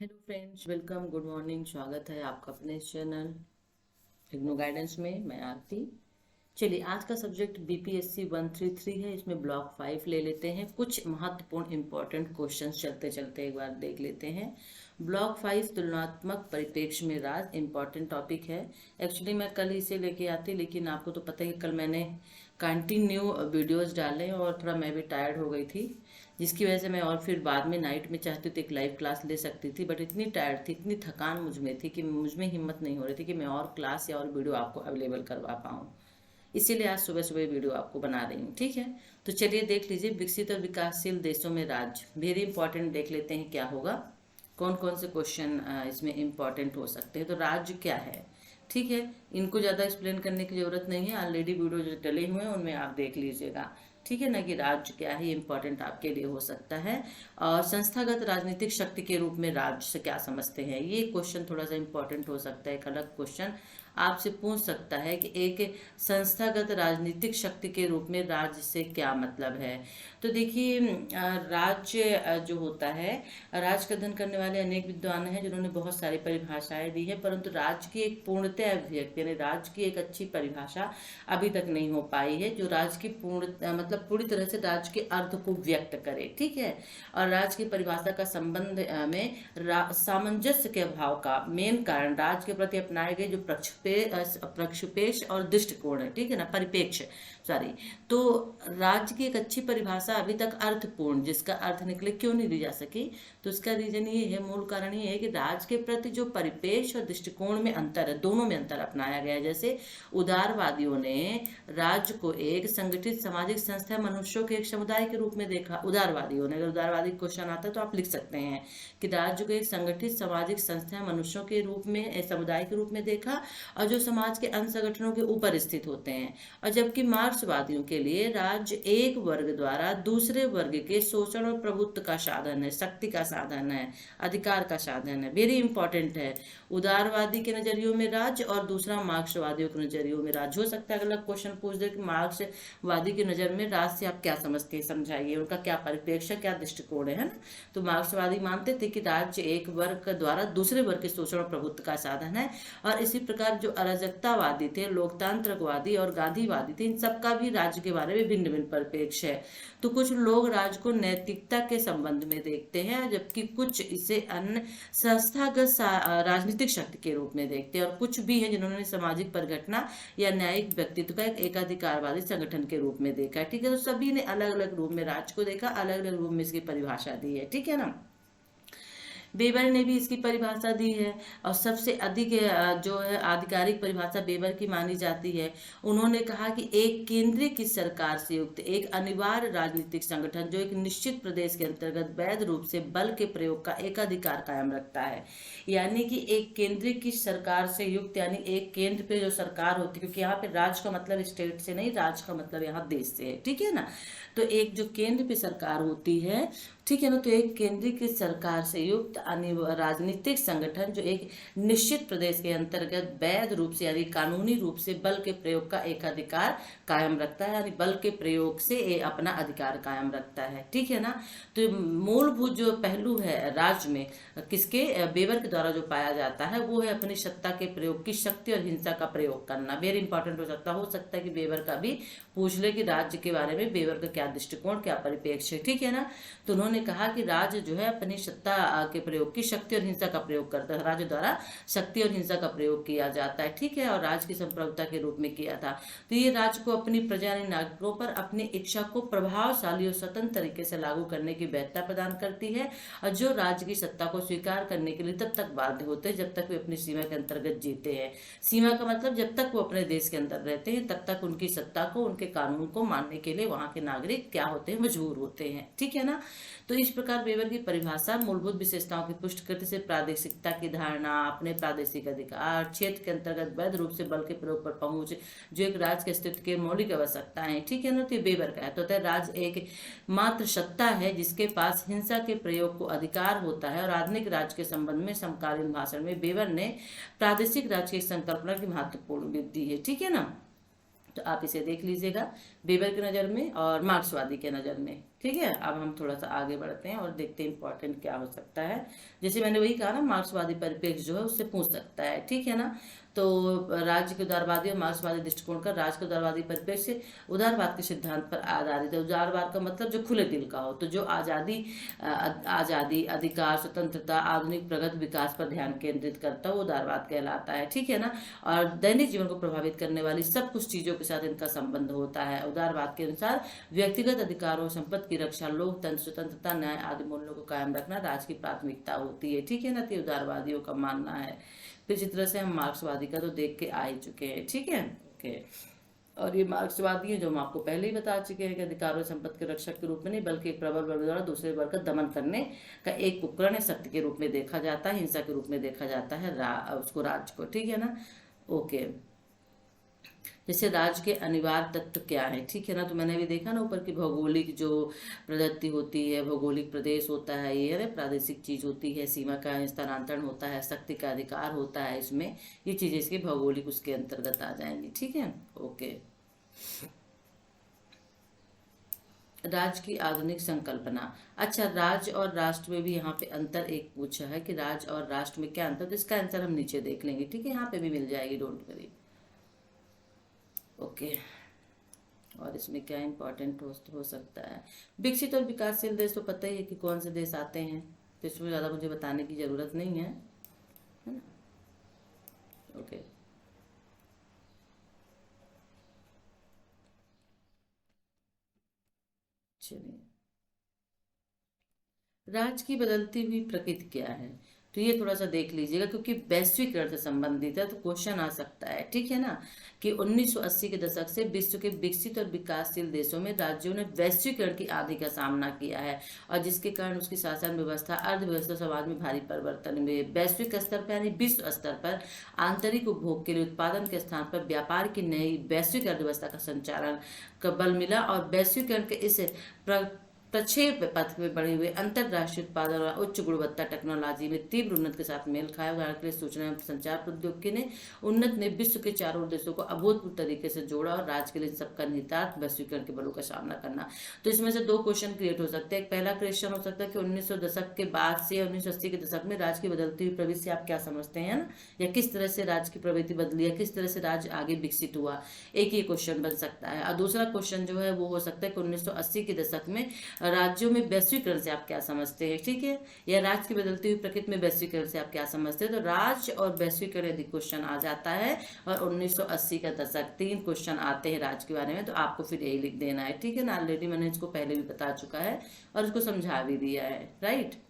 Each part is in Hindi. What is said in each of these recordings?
Hello friends, welcome, good morning. स्वागत है आपका अपने चैनल इग्नो गाइडेंस में। मैं आरती। चलिए, आज का सब्जेक्ट बीपीएससी 133 है। इसमें ब्लॉक 5 ले लेते हैं। कुछ महत्वपूर्ण इंपॉर्टेंट क्वेश्चंस चलते चलते एक बार देख लेते हैं। ब्लॉक 5 तुलनात्मक परिप्रेक्ष्य में राज इंपॉर्टेंट टॉपिक है। एक्चुअली मैं कल इसे लेके आती, लेकिन आपको तो पता ही कल मैंने कंटिन्यू वीडियोस डाले और थोड़ा मैं भी टायर्ड हो गई थी, जिसकी वजह से मैं और फिर बाद में नाइट में चाहती तो एक लाइव क्लास ले सकती थी, बट इतनी टायर्ड थी, इतनी थकान मुझ में थी कि मुझ में हिम्मत नहीं हो रही थी कि मैं और क्लास या और वीडियो आपको अवेलेबल करवा पाऊँ। इसीलिए आज सुबह सुबह वीडियो आपको बना रही हूँ। ठीक है, तो चलिए देख लीजिए। विकसित और विकासशील देशों में राज्य, वेरी इंपॉर्टेंट। देख लेते हैं क्या होगा, कौन कौन से क्वेश्चन इसमें इंपॉर्टेंट हो सकते हैं। तो राज्य क्या है, ठीक है, इनको ज़्यादा एक्सप्लेन करने की ज़रूरत नहीं है। ऑलरेडी वीडियो जो डले हुए हैं उनमें आप देख लीजिएगा। ठीक है ना, कि राज्य क्या है, इंपॉर्टेंट आपके लिए हो सकता है। और संस्थागत राजनीतिक शक्ति के रूप में राज्य से क्या समझते हैं, ये क्वेश्चन थोड़ा सा इंपॉर्टेंट हो सकता है। एक अलग क्वेश्चन आपसे पूछ सकता है कि एक संस्थागत राजनीतिक शक्ति के रूप में राज्य से क्या मतलब है। तो देखिए, राज्य जो होता है, राज्य का अध्ययन करने वाले अनेक विद्वान हैं जिन्होंने बहुत सारी परिभाषाएं दी है, परंतु राज्य की एक पूर्णतः अभिव्यक्ति यानी राज्य की एक अच्छी परिभाषा अभी तक नहीं हो पाई है जो राज्य की मतलब पूरी तरह से राज्य के अर्थ को व्यक्त करे। ठीक है, और राज्य की परिभाषा का संबंध में सामंजस्य के अभाव का मेन कारण राज्य के प्रति अपनाए गए जो प्रक्षेपेश और दृष्टिकोण है, ठीक है ना, परिपेक्ष, सॉरी। तो राज्य की एक अच्छी परिभाषा अभी तक अर्थपूर्ण, जिसका अर्थ निकले, क्यों नहीं दी जा सकी। तो इसका रीजन ये है, मूल कारण ये है कि राज्य के प्रति जो परिपेक्ष और दृष्टिकोण में अंतर है, दोनों में अंतर अपनाया गया है। जैसे उदारवादियों ने राज्य को एक संगठित सामाजिक संस्था, मनुष्यों के एक समुदाय के रूप में देखा। उदारवादियों ने, अगर उदारवादी क्वेश्चन आता है तो आप लिख सकते हैं कि राज्य को एक संगठित सामाजिक संस्था, मनुष्यों के रूप में, समुदाय के रूप में देखा, और जो समाज के अन्य संगठनों के ऊपर स्थित होते हैं। और जबकि मार्क्सवादियों के लिए राज्य एक वर्ग द्वारा दूसरे वर्ग के शोषण और प्रभुत्व का साधन है, शक्ति का साधन है, अधिकार का साधन है। वेरी इंपॉर्टेंट है। उदारवादी के नजरियों में राज्य और दूसरा मार्क्सवादियों के नजरियों में राज्य हो सकता है। अगला क्वेश्चन पूछ दे कि मार्क्सवादी की नजर में राज्य से आप क्या समझते हैं, समझाइए, उनका क्या परिप्रेक्ष्य, क्या दृष्टिकोण है ना। तो मार्क्सवादी मानते थे कि राज्य एक वर्ग द्वारा दूसरे वर्ग के शोषण और प्रभुत्व का साधन है। और इसी प्रकार जो अराजकतावादी थे, लोकतांत्रिकवादी और गांधीवादी थे, इन सबका भी राज्य के बारे में भिन्न भिन्न परिप्रेक्ष्य है। तो कुछ लोग राज्य को नैतिकता के संबंध में देखते हैं, जबकि कुछ इसे अन्य संस्थागत राजनीतिक शक्ति के रूप में देखते हैं। और कुछ भी है जिन्होंने सामाजिक परिघटना या न्यायिक व्यक्तित्व का एक एकाधिकारवादी संगठन के रूप में देखा है। ठीक है, तो सभी ने अलग अलग रूप में राज्य को देखा, अलग अलग रूप में इसकी परिभाषा दी है। ठीक है ना। बेबर ने भी इसकी परिभाषा दी है, और सबसे अधिक जो है आधिकारिक परिभाषा बेबर की मानी जाती है। उन्होंने कहा कि एक केंद्रीय की सरकार से युक्त एक अनिवार्य राजनीतिक संगठन जो एक निश्चित प्रदेश के अंतर्गत वैध रूप से बल के प्रयोग का एकाधिकार कायम रखता है। यानी कि एक केंद्रीय की सरकार से युक्त, यानी एक केंद्र पे जो सरकार होती है, क्योंकि यहाँ पे राज्य का मतलब स्टेट से नहीं, राज्य का मतलब यहाँ देश से है। ठीक है ना। तो एक जो केंद्र पे सरकार होती है, ठीक है ना, तो एक केंद्रीय की सरकार से युक्त राजनीतिक संगठन जो एक निश्चित प्रदेश के अंतर्गत वैध रूप से यानी कानूनी रूप से बल के प्रयोग का एकाधिकार कायम रखता है, यानी बल के प्रयोग से अपना अधिकार कायम रखता है। ठीक है ना। तो मूलभूत जो पहलू है राज्य में, किसके, बेबर के द्वारा जो पाया जाता है, वो है अपनी सत्ता के प्रयोग की शक्ति और हिंसा का प्रयोग करना। वेरी इंपॉर्टेंट हो सकता है कि बेबर का भी पूछ ले कि राज्य के बारे में बेबर का क्या दृष्टिकोण, क्या परिप्रेक्ष्य है। ठीक है ना। तो उन्होंने कहा कि राज्य जो है अपनी सत्ता के प्रयोग की शक्ति और हिंसा का प्रयोग करता है। राज्य द्वारा शक्ति और हिंसा का प्रयोग किया जाता है। ठीक है, और राज्य की संप्रभुता के रूप में किया था। तो ये राज्य को अपनी प्रजा यानी नागरिकों पर अपनी इच्छा को प्रभावशाली और स्वतंत्र तरीके से लागू करने की वैधता प्रदान करती है, और जो राज्य की सत्ता को स्वीकार करने के लिए तब तक बाध्य होते हैं जब तक वे अपनी सीमा के अंतर्गत जीते हैं। सीमा का मतलब जब तक वो अपने देश के अंदर रहते हैं तब तक उनकी सत्ता को, उनके कानून को मानने के लिए वहां के नागरिक क्या होते हैं, मजबूर होते हैं। ठीक है ना। तो इस प्रकार बेबर की परिभाषा मूलभूत विशेषताओं की पुष्टि करते से प्रादेशिकता की धारणा, अपने प्रादेशिक अधिकार, क्षेत्र के अंतर्गत वैध रूप से बल के प्रयोग पर पहुंच, जो एक राज्य के अस्तित्व के मौलिक आवश्यकताएं। ठीक है ना। तो बेबर का है, तो राज्य एक मात्र सत्ता है जिसके पास हिंसा के प्रयोग को अधिकार होता है। और आधुनिक राज्य के संबंध में समकालीन भाषण में बेबर ने प्रादेशिक राज्य की संकल्पना की महत्वपूर्ण दी है। ठीक है ना। तो आप इसे देख लीजिएगा बेबर की नज़र में और मार्क्सवादी के नज़र में। ठीक है, अब हम थोड़ा सा आगे बढ़ते हैं और देखते हैं इंपॉर्टेंट क्या हो सकता है। जैसे मैंने वही कहा ना, मार्क्सवादी परिप्रेक्ष्य जो है उससे पूछ सकता है, ठीक है ना। तो राज्य के उदारवादी और मार्क्सवादी दृष्टिकोण का राज्य के उदारवादी परिप्रेक्ष्य उदारवाद के सिद्धांत पर आधारित है। उदारवाद का मतलब जो खुले दिल का हो, तो जो आजादी, अधिकार, स्वतंत्रता, आधुनिक प्रगति विकास पर ध्यान केंद्रित करता है वो उदारवाद कहलाता है, ठीक है ना। और दैनिक जीवन को प्रभावित करने वाली सब कुछ चीजों के साथ इनका संबंध होता है। उदारवाद के अनुसार व्यक्तिगत अधिकारों, संपत्ति की रक्षा, लोकतंत्र, स्वतंत्रता, न्याय आदि मूल्यों को कायम रखना राज्य की प्राथमिकता होती है, ठीक है ना। तो उदारवादियों का मानना है। फिर इसी तरह से हम मार्क्सवादी का तो देख के आ ही चुके हैं, ठीक है। ओके, और ये मार्क्सवादी है जो हम आपको पहले ही बता चुके हैं कि अधिकार और संपत्ति के रक्षक के रूप में नहीं, बल्कि एक प्रबल वर्ग द्वारा दूसरे वर्ग का दमन करने का एक उपकरण है, शक्ति के रूप में देखा जाता है, हिंसा के रूप में देखा जाता है उसको, राज्य को, ठीक है ना। ओके, जैसे राज्य के अनिवार्य तत्व क्या है, ठीक है ना। तो मैंने अभी देखा ना ऊपर की भौगोलिक जो प्रदत्ति होती है, भौगोलिक प्रदेश होता है, ये है प्रादेशिक चीज होती है, सीमा का स्थानांतरण होता है, शक्ति का अधिकार होता है, इसमें ये चीजें इसके भौगोलिक उसके अंतर्गत आ जाएंगी, ठीक है। ओके, राज्य की आधुनिक संकल्पना। अच्छा, राज्य और राष्ट्र में भी यहाँ पे अंतर एक पूछा है कि राज्य और राष्ट्र में क्या अंतर, तो इसका आंसर हम नीचे देख लेंगे, ठीक है, यहाँ पे भी मिल जाएगी, डोंट वरी। ओके, और इसमें क्या इंपॉर्टेंट हो सकता है। विकसित और विकासशील देश तो पता ही है कि कौन से देश आते हैं, तो इसमें ज़्यादा मुझे बताने की ज़रूरत नहीं है ना। ओके, चलिए, राज्य की बदलती हुई प्रकृति क्या है, तो ये थोड़ा सा देख लीजिएगा क्योंकि वैश्वीकरण से संबंधित है, तो क्वेश्चन आ सकता है, ठीक है ना। कि 1980 के दशक से विश्व के विकसित और विकासशील देशों में राज्यों ने वैश्वीकरण की आदि का सामना किया है, और जिसके कारण उसकी शासन व्यवस्था, अर्थव्यवस्था, समाज में भारी परिवर्तन हुए। वैश्विक स्तर पर यानी विश्व स्तर पर आंतरिक उपभोग के लिए उत्पादन के स्थान पर व्यापार की नई वैश्विक अर्थव्यवस्था का संचालन का बल मिला, और वैश्वीकरण के इस प्रक्षेप पथ में बढ़े हुए अंतरराष्ट्रीय उत्पादन और उच्च गुणवत्ता टेक्नोलॉजी में तीव्र उन्नति के साथ मेल खाया। उदाहरण के लिए सूचना एवं संचार प्रौद्योगिकी ने उन्नत ने विश्व के चारों देशों को अभूतपूर्व तरीके से जोड़ा, और राज्य के लिए सबका निहितार्थ वैश्वीकरण के बलों का सामना करना। तो इसमें से दो क्वेश्चन क्रिएट हो सकते हैं। एक पहला क्वेश्चन हो सकता है कि 1900 दशक के बाद से 1980 के दशक में राज्य की बदलती हुई प्रवृत्ति से आप क्या समझते हैं ना, या किस तरह से राज्य की प्रवृत्ति बदली है, किस तरह से राज्य आगे विकसित हुआ, एक ये क्वेश्चन बन सकता है। और दूसरा क्वेश्चन जो है वो हो सकता है कि 1980 के दशक में राज्यों में वैश्वीकरण से आप क्या समझते हैं, ठीक है, या राज्य की बदलती हुई प्रकृति में वैश्वीकरण से आप क्या समझते हैं। तो राज्य और वैश्वीकरण यदि क्वेश्चन आ जाता है और 1980 का दशक, 3 क्वेश्चन आते हैं राज्य के बारे में, तो आपको फिर यही लिख देना है, ठीक है ना। ऑलरेडी मैंने इसको पहले भी बता चुका है और इसको समझा भी दिया है, राइट।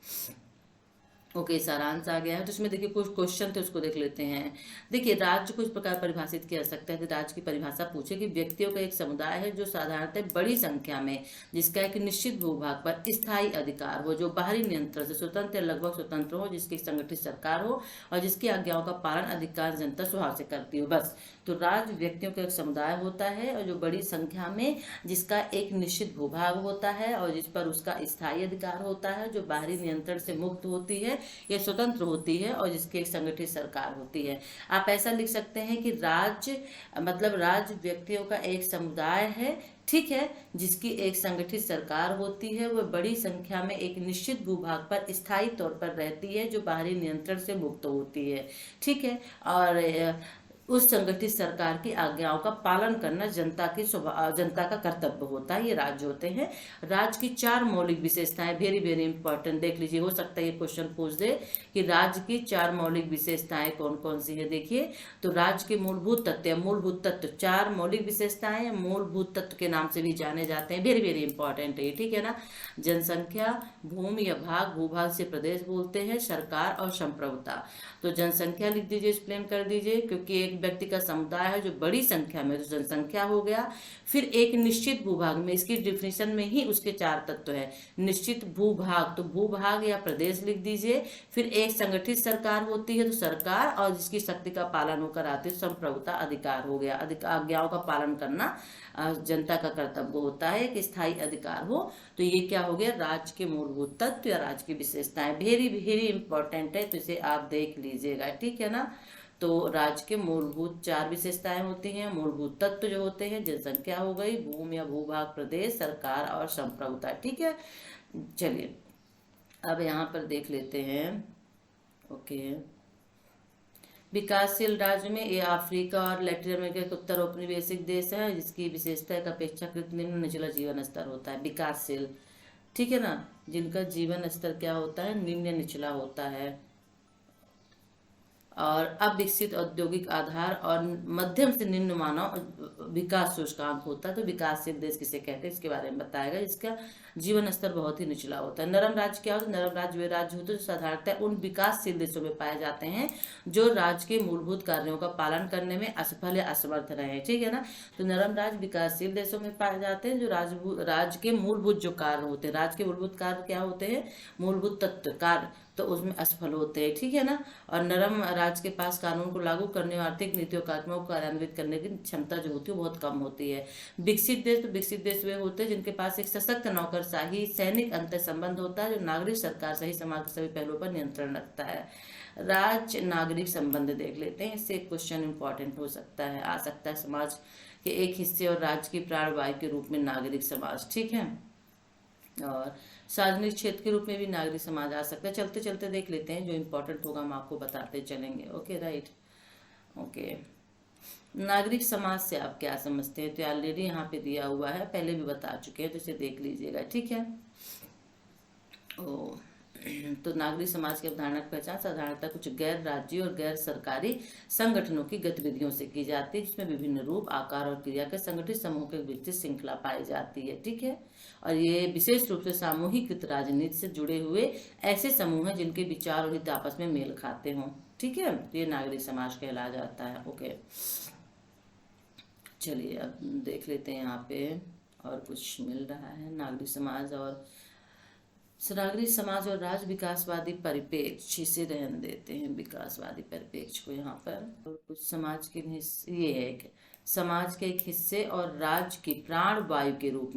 ओके, सारांश आ गया है। तो इसमें देखिए कुछ क्वेश्चन थे, उसको देख लेते हैं। देखिए, राज्य को इस प्रकार परिभाषित किया जा सकता है कि राज्य की परिभाषा पूछे कि व्यक्तियों का एक समुदाय है जो साधारणतः बड़ी संख्या में, जिसका एक निश्चित भूभाग पर स्थायी अधिकार हो, जो बाहरी नियंत्रण से स्वतंत्र या लगभग स्वतंत्र हो, जिसकी संगठित सरकार हो और जिसकी आज्ञाओं का पालन अधिकांश जनता स्वभाव से करती हो, बस। तो राज्य व्यक्तियों का एक समुदाय होता है और जो बड़ी संख्या में, जिसका एक निश्चित भूभाग होता है और जिस पर उसका स्थायी अधिकार होता है, जो बाहरी नियंत्रण से मुक्त होती है, ये स्वतंत्र होती है और जिसकी एक संगठित सरकार होती है। आप ऐसा लिख सकते हैं कि राज्य मतलब राज्य व्यक्तियों का एक समुदाय है, ठीक है, जिसकी एक संगठित सरकार होती है, वह बड़ी संख्या में एक निश्चित भूभाग पर स्थायी तौर पर रहती है, जो बाहरी नियंत्रण से मुक्त होती है, ठीक है, और उस संगठित सरकार की आज्ञाओं का पालन करना जनता का कर्तव्य होता है। ये राज्य होते हैं। राज्य की 4 मौलिक विशेषताएं, वेरी वेरी इंपॉर्टेंट, देख लीजिए, हो सकता है ये क्वेश्चन पूछ दे कि राज्य की 4 मौलिक विशेषताएं कौन कौन सी है। देखिए, तो राज्य के मूलभूत तत्व 4 मौलिक विशेषताएं मूलभूत तत्व के नाम से भी जाने जाते हैं, वेरी वेरी इंपॉर्टेंट है, ठीक है ना। जनसंख्या, भूमि या भाग, भूभाग से प्रदेश बोलते हैं, सरकार और संप्रभुता। तो जनसंख्या लिख दीजिए, एक्सप्लेन कर दीजिए, क्योंकि एक व्यक्ति का समुदाय है जो बड़ी संख्या में, तो जनसंख्या हो गया। फिर एक निश्चित भूभाग में, इसकी डिफिनेशन में ही उसके 4 तत्व है। निश्चित भूभाग, तो भूभाग या प्रदेश लिख दीजिए। फिर एक संगठित सरकार होती है, तो सरकार, और जिसकी शक्ति का पालन होकर आती है, संप्रभुता अधिकार हो गया, आज्ञाओं का पालन करना जनता का कर्तव्य होता है, कि स्थायी अधिकार हो। तो ये क्या हो गया, राज्य के मूलभूत तत्व या राज्य की विशेषताएं, वेरी वेरी इंपॉर्टेंट है, तो इसे आप देख लीजिएगा, ठीक है ना। तो राज्य के मूलभूत 4 विशेषताएं होती हैं। मूलभूत तत्व जो होते हैं, जनसंख्या हो गई, भूमि या भूभाग, प्रदेश, सरकार और संप्रभुता। ठीक है, चलिए अब यहाँ पर देख लेते हैं। ओके, विकासशील राज्य में ये अफ्रीका और लैटिन अमेरिका के उत्तर औपनिवेशिक देश है, जिसकी विशेषता एक अपेक्षाकृत निम्न निचला जीवन स्तर होता है। विकासशील, ठीक है ना, जिनका जीवन स्तर क्या होता है, निम्न निचला होता है। और अविकसित औद्योगिक आधार और मध्यम से निम्न मानव विकास सूचकांक होता है। तो विकासशील देश किसे कहते हैं इसके बारे में बताएगा, इसका जीवन स्तर बहुत ही निचला होता है। नरम राज्य क्या होता है? नरम राज्य वे राज्य होते हैं जो साधारणतः उन विकासशील देशों में पाए जाते हैं जो राज्य के मूलभूत कार्यों का पालन करने में असफल या असमर्थ रहे हैं। ठीक है ना, तो नरम राज्य विकासशील देशों में पाए जाते हैं जो राज्य के मूलभूत जो कार्य होते हैं, राज्य के मूलभूत कार्य क्या होते हैं, मूलभूत तत्व कार्य, तो उसमें असफल होते हैं। ठीक है ना, और नरम राज्य के पास कानून को लागू करने और आर्थिक नीतियों कार्यक्रमों को कार्यान्वित करने की क्षमता जो होती है वो बहुत कम होती है। विकसित देश, तो विकसित देश वे होते हैं जिनके पास एक सशक्त नौकरशाही सैनिक अंतर संबंध होता है जो नागरिक सरकार सही समाज के सभी पहलुओं पर नियंत्रण रखता है। राज्य नागरिक संबंध देख लेते हैं, इससे एक क्वेश्चन इंपॉर्टेंट हो सकता है, आ सकता है। समाज के एक हिस्से और राज्य की प्राणवायु के रूप में नागरिक समाज। ठीक है, और सार्वजनिक क्षेत्र के रूप में भी नागरिक समाज आ सकता है। चलते चलते देख लेते हैं, जो इम्पोर्टेंट होगा हम आपको बताते चलेंगे। Okay, right. ओके, नागरिक समाज से आप क्या समझते हैं? तो ऑलरेडी यहाँ पे दिया हुआ है, पहले भी बता चुके हैं, तो इसे देख लीजिएगा। ठीक है, तो नागरिक समाज की अवधारणा की पहचान साधारणतः कुछ गैर राज्य और गैर सरकारी संगठनों की गतिविधियों से की जाती है, जिसमें विभिन्न रूप, आकार और क्रिया के संगठित समूह के विकसित श्रृंखला पाई जाती है। ठीक है, और ये विशेष रूप से सामूहिक राजनीति से जुड़े हुए ऐसे समूह हैं जिनके विचार और हित आपस में मेल खाते हों। ठीक है, तो ये नागरिक समाज कहला जाता है। ओके, चलिए अब देख लेते हैं यहाँ पे और कुछ मिल रहा है। नागरिक समाज और राज्य विकासवादी परिप्रेक्ष्य से रहने देते हैं, विकासवादी परिप्रेक्ष्य को यहाँ पर। और कुछ समाज के ये है कि समाज के एक हिस्से और राज्य की प्राणवायु के रूप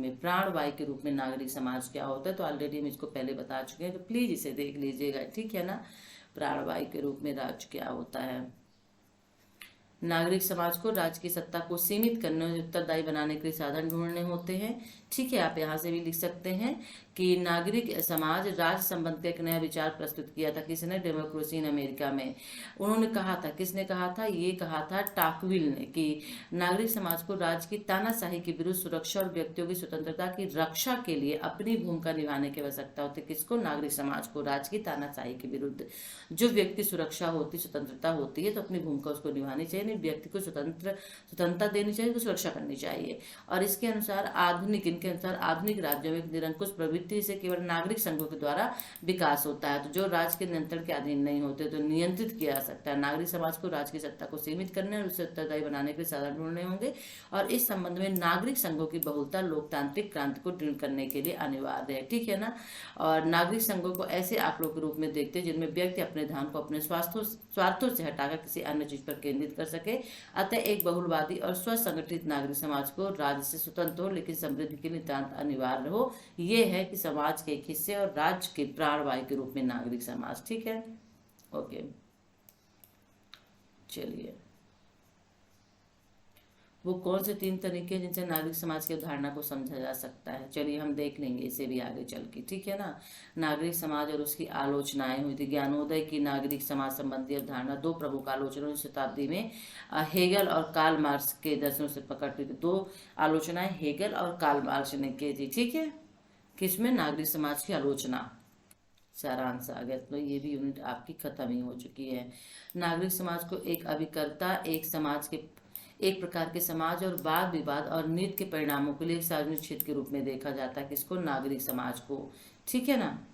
में नागरिक समाज क्या होता है, तो ऑलरेडी हम इसको पहले बता चुके हैं, तो प्लीज इसे देख लीजिएगा। ठीक है ना, प्राणवायु के रूप में राज्य क्या होता है। नागरिक समाज को राज्य की सत्ता को सीमित करने और उत्तरदायी बनाने के लिए साधन ढूंढने होते हैं। ठीक है, आप यहाँ से भी लिख सकते हैं कि नागरिक समाज राज्य संबंध का एक नया विचार प्रस्तुत किया था। किसने? डेमोक्रेसी इन अमेरिका में। उन्होंने कहा था, किसने कहा था? ये कहा था टाकविल ने, कि नागरिक समाज को राज्य की तानाशाही के विरुद्ध सुरक्षा और व्यक्तियों की स्वतंत्रता की रक्षा के लिए अपनी भूमिका निभाने की आवश्यकता होती है। किसको? नागरिक समाज को। राज्य की तानाशाही के विरुद्ध जो व्यक्ति सुरक्षा होती, स्वतंत्रता होती है, तो अपनी भूमिका उसको निभानी चाहिए, व्यक्ति को स्वतंत्रता देनी चाहिए, उसको सुरक्षा करनी चाहिए। और इसके अनुसार आधुनिक राज्यों में निरंकुश प्रवृत्ति से केवल नागरिक संघों के द्वारा विकास होता है, तो जो राज्य के नियंत्रण के अधीन नहीं होते तो नियंत्रित किया जा सकता है। नागरिक समाज को राज्य की सत्ता को सीमित करने और उसे उत्तरदायी बनाने के लिए साधन ढूंढने होंगे, और इस संबंध में नागरिक संघों की बहुलता लोकतांत्रिक क्रांति को दृढ़ करने के लिए अनिवार्य है। ठीक है ना, और नागरिक संघों को ऐसे आंकड़ों के रूप में देखते हैं जिनमें व्यक्ति अपने ध्यान को अपने स्वार्थों से हटाकर किसी अन्य चीज पर केंद्रित कर सके। अतः एक बहुलवादी और स्वसंगठित नागरिक समाज को राज्य से स्वतंत्र हो लेकिन समृद्धि के लिए नितांत अनिवार्य हो। ये है कि समाज के एक हिस्से और राज्य के प्राणवायु के रूप में नागरिक समाज। ठीक है, ओके, चलिए वो कौन से 3 तरीके हैं जिनसे नागरिक समाज की अवधारणा को समझा जा सकता है? चलिए हम देख लेंगे इसे भी आगे चल के। ठीक है ना, नागरिक समाज और उसकी आलोचनाएं हुई थी। ज्ञानोदय की नागरिक समाज संबंधी अवधारणा 2 प्रमुख आलोचनाओं शताब्दी में हेगल और कार्ल मार्क्स के दर्शनों से पकड़ती थी। 2 आलोचनाएं हेगल और कार्ल मार्क्स ने की थी। ठीक है, किसमें? नागरिक समाज की आलोचना। सारांश आ गया, तो ये भी यूनिट आपकी खत्म ही हो चुकी है। नागरिक समाज को एक अभिकर्ता, एक प्रकार के समाज और वाद विवाद और नीति के परिणामों के लिए सार्वजनिक क्षेत्र के रूप में देखा जाता है। किसको? नागरिक समाज को। ठीक है ना,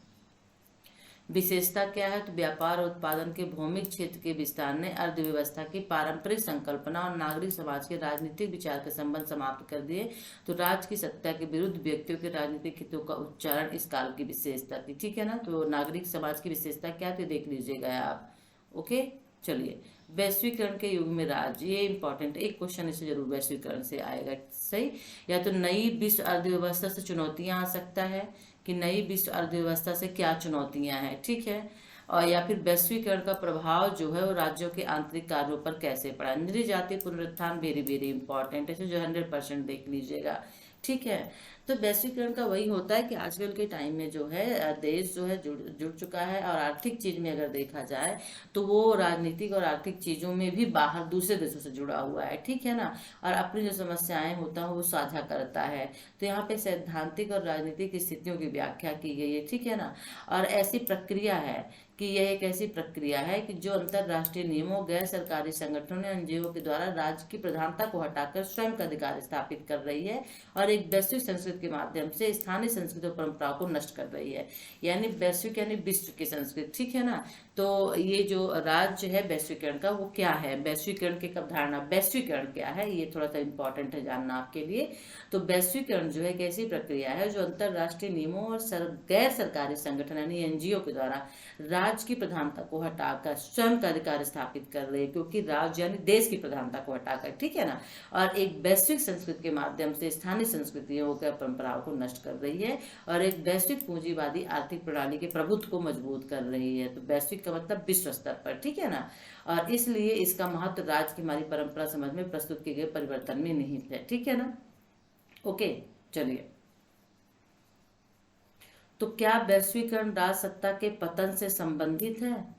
विशेषता क्या है? तो व्यापार और उत्पादन के भौमिक क्षेत्र के विस्तार ने अर्थव्यवस्था की पारंपरिक संकल्पना और नागरिक समाज के राजनीतिक विचार के संबंध समाप्त कर दिए। तो राज्य की सत्ता के विरुद्ध व्यक्तियों के राजनीतिक हितों का उच्चारण इस काल की विशेषता थी। ठीक है ना, तो नागरिक समाज की विशेषता क्या थी देख लीजिएगा आप। ओके, चलिए वैश्वीकरण के युग में राज्य, ये इंपॉर्टेंट एक क्वेश्चन इसे जरूर वैश्वीकरण से आएगा। सही, या तो नई विश्व अर्थव्यवस्था से चुनौतियां आ सकता है कि नई विश्व अर्थव्यवस्था से क्या चुनौतियां हैं। ठीक है, और या फिर वैश्वीकरण का प्रभाव जो है वो राज्यों के आंतरिक कार्यों पर कैसे पड़ा। नृजातीय पुनरुत्थान वेरी वेरी इंपॉर्टेंट है, जो 100% देख लीजिएगा। ठीक है, तो वैश्वीकरण का वही होता है कि आजकल के टाइम में जो है देश जो है जुड़ चुका है, और आर्थिक चीज में अगर देखा जाए तो वो राजनीतिक और आर्थिक चीजों में भी बाहर दूसरे देशों से जुड़ा हुआ है। ठीक है ना, और अपनी जो समस्याएं होता है वो साझा करता है। तो यहाँ पे सैद्धांतिक और राजनीतिक स्थितियों की व्याख्या की गई है। ठीक है ना, और ऐसी प्रक्रिया है कि यह एक ऐसी प्रक्रिया है कि जो अंतरराष्ट्रीय नियमों, गैर सरकारी संगठनों या एनजीओ के द्वारा राज्य की प्रधानता को हटाकर स्वयं का अधिकार स्थापित कर रही है, और एक वैश्विक संस्कृति के माध्यम से स्थानीय संस्कृति और परंपराओं को नष्ट कर रही है। यानी वैश्विक यानी विश्व की संस्कृति। ठीक है ना, तो ये जो राज्य है वैश्वीकरण का, वो क्या है, वैश्वीकरण की अवधारणा, वैश्वीकरण क्या है, ये थोड़ा सा इंपॉर्टेंट है जानना आपके लिए। तो वैश्वीकरण जो है एक ऐसी प्रक्रिया है जो अंतरराष्ट्रीय नियमों और गैर सरकारी संगठन यानी एनजीओ के द्वारा राज्य की प्रधानता को हटाकर स्वयं का अधिकार स्थापित कर रही है, क्योंकि राज्य यानी देश की प्रधानता को हटाकर। ठीक है ना, और एक वैश्विक संस्कृति के माध्यम से स्थानीय संस्कृतियों के परंपराओं को नष्ट कर रही है, और एक वैश्विक पूंजीवादी आर्थिक प्रणाली के प्रभुत्व को मजबूत कर रही है। तो वैश्विक का मतलब विश्व स्तर पर। ठीक है ना, और इसलिए इसका महत्व राज्य की हमारी परंपरा समझ में प्रस्तुत किए गए परिवर्तन में निहित है। ठीक है ना, ओके चलिए। तो क्या वैश्वीकरण राजसत्ता के पतन से संबंधित है?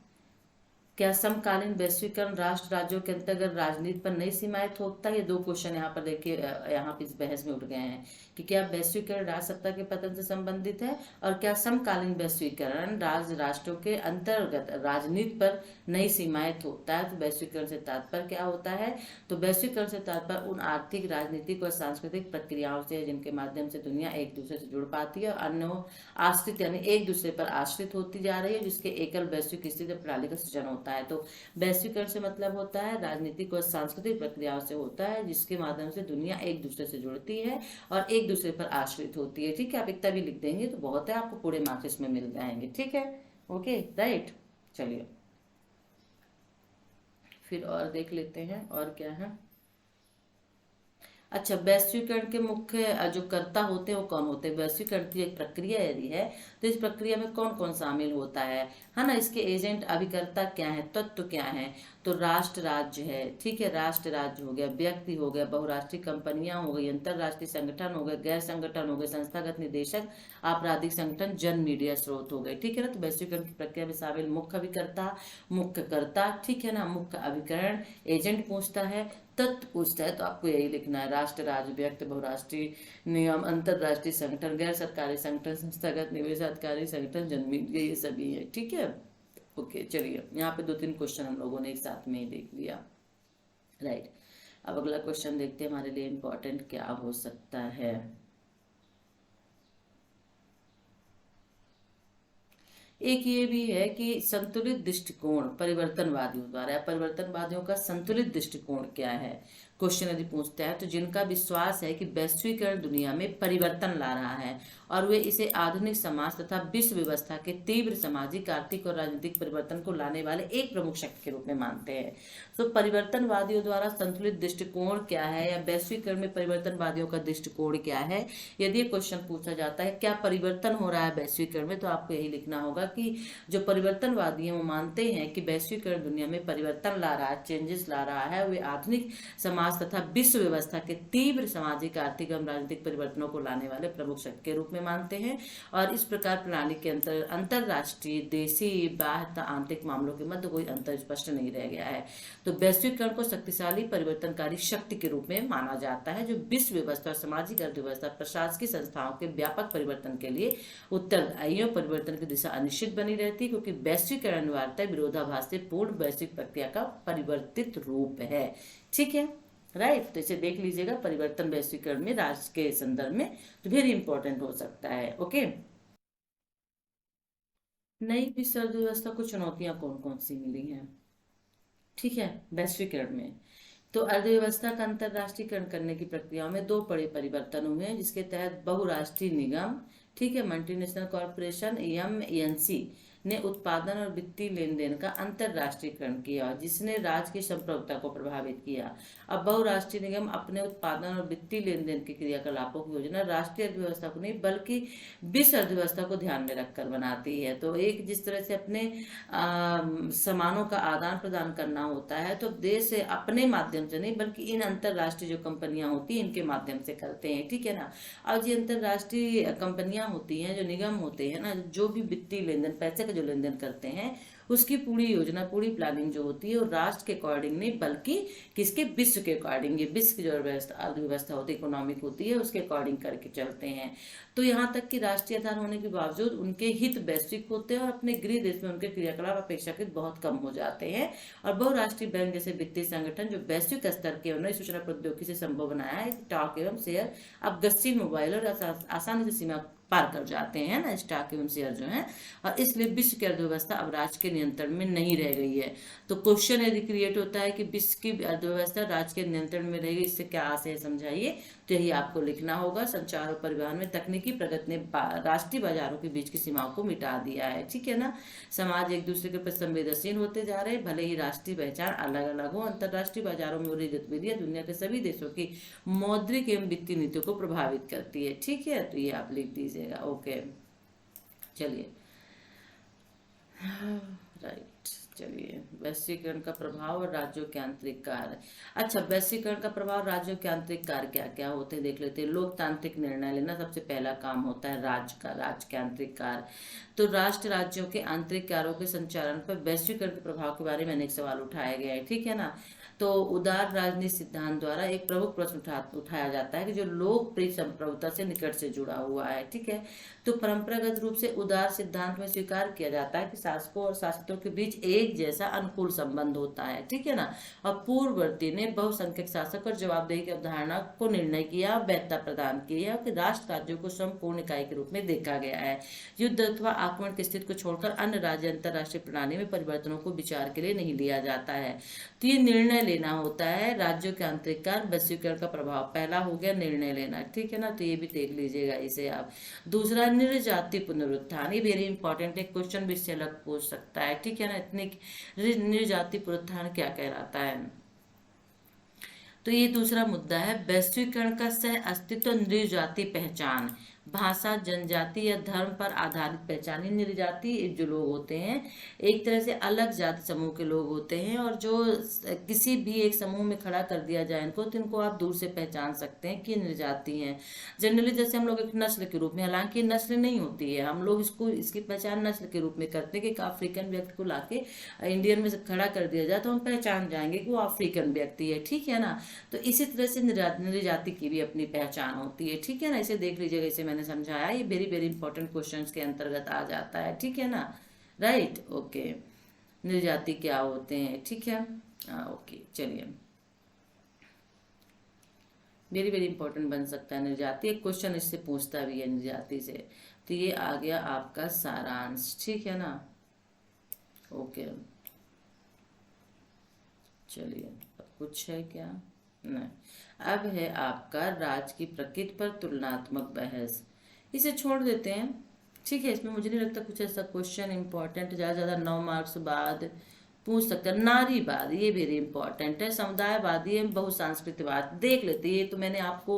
क्या समकालीन वैश्वीकरण राष्ट्र राज्यों के अंतर्गत राजनीति पर नई सीमाएं थोपता है? ये दो क्वेश्चन यहाँ पर देखिए, यहाँ पे इस बहस में उठ गए हैं कि क्या वैश्वीकरण राजसत्ता के पतन से संबंधित है, और क्या समकालीन वैश्वीकरण राष्ट्रों के अंतर्गत राजनीति पर नई सीमाएं थोपता है। तो वैश्वीकरण से तात्पर्य क्या होता है? तो वैश्वीकरण से तात्पर्य उन आर्थिक, राजनीतिक और सांस्कृतिक प्रक्रियाओं से जिनके माध्यम से दुनिया एक दूसरे से जुड़ पाती है और अन्य आश्रित यानी एक दूसरे पर आश्रित होती जा रही है, जिसके एकल वैश्विक स्थिति प्रणाली का सृजन होता है। तो वैश्वीकरण से मतलब होता है राजनीतिक और सांस्कृतिक प्रक्रियाओं से होता है जिसके माध्यम से दुनिया एक दूसरे से जुड़ती है और एक दूसरे पर आश्रित होती है। ठीक है, आप इतना भी लिख देंगे तो बहुत है, आपको पूरे मार्क्स इसमें मिल जाएंगे। ठीक है, ओके राइट। चलिए फिर और देख लेते हैं और क्या है। अच्छा, वैश्वीकरण के मुख्य जो कर्ता होते हैं वो कौन होते हैं? वैश्वीकरण की एक प्रक्रिया यदि है तो इस प्रक्रिया में कौन कौन शामिल होता है ना? इसके एजेंट अभिकर्ता क्या है, तत्व क्या है? तो राष्ट्र राज्य है। ठीक है, राष्ट्र राज्य हो गया, व्यक्ति हो गया, बहुराष्ट्रीय कंपनियां हो गई, अंतरराष्ट्रीय संगठन हो गए, गैर संगठन हो गए, संस्थागत निदेशक, आपराधिक संगठन, जन मीडिया स्रोत हो गए। ठीक है ना, तो वैश्वीकरण की प्रक्रिया में शामिल मुख्य अभिकर्ता, मुख्य कर्ता, ठीक है ना, मुख्य अभिकरण, एजेंट पूछता है, तत्व पूछता है, तो आपको यही लिखना है, राष्ट्र राज्य, व्यक्ति, बहुराष्ट्रीय नियम, अंतरराष्ट्रीय संगठन, गैर सरकारी संगठन, संस्थागत निवेशाधिकारी संगठन, जन मीडिया, ये सभी है। ठीक है, ओके चलिए, यहाँ पे 2-3 क्वेश्चन हम लोगों ने एक साथ में ही देख लिया। राइट, अब अगला क्वेश्चन देखते हैं हमारे लिए इम्पोर्टेंट क्या हो सकता है। एक ये भी है कि संतुलित दृष्टिकोण परिवर्तनवादियों द्वारा, परिवर्तनवादियों का संतुलित दृष्टिकोण क्या है? क्वेश्चन यदि पूछता है तो जिनका विश्वास है कि वैश्वीकरण दुनिया में परिवर्तन ला रहा है और वे इसे आधुनिक समाज तथा विश्व व्यवस्था के तीव्र सामाजिक, आर्थिक और राजनीतिक परिवर्तन को लाने वाले एक प्रमुख शक्ति के रूप में मानते हैं। तो परिवर्तनवादियों द्वारा संतुलित दृष्टिकोण क्या है या वैश्वीकरण में परिवर्तनवादियों का दृष्टिकोण क्या है? यदि क्वेश्चन पूछा जाता है क्या परिवर्तन हो रहा है वैश्वीकरण में, तो आपको यही लिखना होगा कि जो परिवर्तनवादी हैं वो मानते हैं कि वैश्वीकरण दुनिया में परिवर्तन ला रहा है, चेंजेस ला रहा है। वे आधुनिक समाज तथा विश्व व्यवस्था के तीव्र सामाजिक, आर्थिक एवं राजनीतिक परिवर्तनों को लाने वाले प्रमुख शक्ति के रूप में मानते हैं और इस प्रकार प्रणाली के अंतरराष्ट्रीय, देशी, बाह्य तथा आंतरिक मामलों के मध्य कोई अंतर स्पष्ट नहीं रह गया है। तो वैश्वीकरण को शक्तिशाली परिवर्तनकारी शक्ति के रूप में माना जाता है जो विश्व व्यवस्था, सामाजिक अर्थव्यवस्था, प्रशासकीय संस्थाओं के व्यापक परिवर्तन के लिए उत्तरदायी। परिवर्तन की दिशा अनिश्चित बनी रहती है क्योंकि वैश्वीकरण अनिवार्यता विरोधाभास से पूर्ण वैश्विक प्रक्रिया का परिवर्तित रूप है। ठीक है, राइट। तो इसे देख लीजिएगा, परिवर्तन वैश्वीकरण में राष्ट्र के संदर्भ में तो वेरी इंपॉर्टेंट हो सकता है। ओके, नई विश्व अर्थव्यवस्था को चुनौतियां कौन कौन सी मिली हैं? ठीक है, वैश्वीकरण में तो अर्थव्यवस्था का अंतरराष्ट्रीयकरण करने की प्रक्रियाओं में 2 बड़े परिवर्तन हुए हैं जिसके तहत बहुराष्ट्रीय निगम, ठीक है, मल्टीनेशनल कॉरपोरेशन, MNC ने उत्पादन और वित्तीय लेन देन का अंतरराष्ट्रीयकरण किया, जिसने राज्य की संप्रभुता को प्रभावित किया। अब बहुराष्ट्रीय निगम अपने उत्पादन और वित्तीय लेन देन के क्रियाकलापों की योजना राष्ट्रीय अर्थव्यवस्था को नहीं बल्कि विश्व अर्थव्यवस्था को ध्यान में रखकर बनाती है। तो एक जिस तरह से अपने सामानों का आदान प्रदान करना होता है, तो देश से अपने माध्यम से नहीं बल्कि इन अंतरराष्ट्रीय जो कंपनियां होती हैं इनके माध्यम से करते हैं, ठीक है ना। अब ये अंतरराष्ट्रीय कंपनियां होती हैं, जो निगम होते हैं ना, जो भी वित्तीय लेन देन, पैसे का जो लेन देन करते हैं, उसकी पूरी योजना, पूरी प्लानिंग जो होती है वो राष्ट्र के अकॉर्डिंग नहीं बल्कि किसके, विश्व के अकॉर्डिंग, ये विश्व की जो अर्थव्यवस्था होती है, इकोनॉमिक होती है, उसके अकॉर्डिंग करके चलते हैं। तो यहाँ तक कि राष्ट्रीय आधार होने के बावजूद उनके हित वैश्विक होते हैं और अपने गृह देश में उनके क्रियाकलाप अपेक्षाकृत बहुत कम हो जाते हैं। और बहुराष्ट्रीय बैंक जैसे वित्तीय संगठन जो वैश्विक स्तर के उन्हें सूचना प्रौद्योगिकी से संभव बनाया है, स्टॉक एवं शेयर अब गतिशील मोबाइल और आसानी से सीमा पार कर जाते हैं ना, स्टॉक एवं शेयर जो है, और इसलिए विश्व की अर्थव्यवस्था अब राज्य के नियंत्रण में नहीं रह गई है। तो क्वेश्चन यदि क्रिएट होता है कि विश्व की अर्थव्यवस्था राज्य के नियंत्रण में रहेगी, इससे क्या आशय है समझाइए। तो यही आपको लिखना होगा। संचार और परिवहन में तकनीकी प्रगति ने राष्ट्रीय बाजारों के बीच की सीमाओं को मिटा दिया है, ठीक है ना। समाज एक दूसरे के प्रति संवेदनशील होते जा रहे हैं, भले ही राष्ट्रीय पहचान अलग अलग हो। अंतर्राष्ट्रीय बाजारों में हो रही गतिविधियां दुनिया के सभी देशों की मौद्रिक एवं वित्तीय नीतियों को प्रभावित करती है, ठीक है। तो ये आप लिख दीजिएगा, ओके। चलिए, राइट, चलिए, वैश्वीकरण का प्रभाव और राज्यों के आंतरिक कार्य। अच्छा, वैश्वीकरण का प्रभाव, राज्यों के आंतरिक कार्य क्या क्या होते हैं देख लेते हैं। लोकतांत्रिक निर्णय लेना सबसे पहला काम होता है राज्य का, राज्य के आंतरिक कार्य। तो राष्ट्र राज्यों के आंतरिक कार्यों के संचालन पर वैश्वीकरण के प्रभाव के बारे में अनेक सवाल उठाया गया है, ठीक है ना। तो उदार राजनीति सिद्धांत द्वारा एक प्रमुख प्रश्न उठाया जाता है कि जो लोकप्रिय संप्रभुता से निकट से जुड़ा हुआ है, ठीक है। तो परंपरागत रूप से उदार सिद्धांत में स्वीकार किया जाता है कि शासकों और शासितों के बीच एक जैसा अनुकूल संबंध होता है, ठीक है ना। और पूर्ववर्ती ने बहुसंख्यक शासक और जवाबदेही की अवधारणा को निर्णय किया, वैधता प्रदान की है कि राष्ट्र राज्यों को संपूर्ण इकाई के रूप में देखा गया है। युद्ध अथवा आक्रमण की स्थिति को छोड़कर अन्य राज्य अंतरराष्ट्रीय प्रणाली में परिवर्तनों को विचार के लिए नहीं लिया जाता है। तो ये निर्णय लेना होता है राज्यों के आंतरिक कार्य, वैश्वीकरण का प्रभाव। पहला हो गया निर्णय लेना, ठीक है ना। तो ये भी देख लीजिएगा इसे आप। दूसरा, निर्जाति पुनरुत्थान, ये वेरी इंपॉर्टेंट है, क्वेश्चन भी इससे अलग पूछ सकता है, ठीक है ना। इतनी निर्जाति पुनरुत्थान क्या कहलाता है। तो ये दूसरा मुद्दा है। वैश्वीकरण का सह अस्तित्व निर्जाति पहचान, भाषा, जनजाति या धर्म पर आधारित पहचान। निर्जाति जो लोग होते हैं एक तरह से अलग जाति समूह के लोग होते हैं, और जो किसी भी एक समूह में खड़ा कर दिया जाए इनको, तो इनको आप दूर से पहचान सकते हैं कि निर्जाति हैं। जनरली जैसे हम लोग एक नस्ल के रूप में, हालांकि नस्ल नहीं होती है, हम लोग इसकी पहचान नस्ल के रूप में करते हैं कि एक अफ्रीकन व्यक्ति को लाके इंडियन में खड़ा कर दिया जाए तो हम पहचान जाएंगे कि वो अफ्रीकन व्यक्ति है, ठीक है ना। तो इसी तरह से निर्जाति की भी अपनी पहचान होती है, ठीक है ना। इसे देख लीजिएगा, इसे मैंने समझाया, ये वेरी वेरी इंपॉर्टेंट क्वेश्चंस के अंतर्गत आ जाता है, ठीक है ना। Right, okay. निर्जाति क्या होते हैं, ठीक है, ओके। चलिए, वेरी वेरी इंपॉर्टेंट बन सकता है निर्जाति, एक क्वेश्चन इससे पूछता भी है निर्जाति से। तो ये आ गया आपका सारांश, ठीक है ना, ओके। चलिए, कुछ है क्या, नहीं। अब है आपका राज्य की प्रकृति पर तुलनात्मक बहस, इसे छोड़ देते हैं, ठीक है। इसमें मुझे नहीं लगता कुछ ऐसा क्वेश्चन इंपॉर्टेंट ज़्यादा 9 मार्क्स बाद पूछ सकते हैं। नारीवाद, ये वेरी इंपॉर्टेंट है। समुदायवादी एवं बहुसांस्कृतिकवाद देख लेते हैं, ये तो मैंने आपको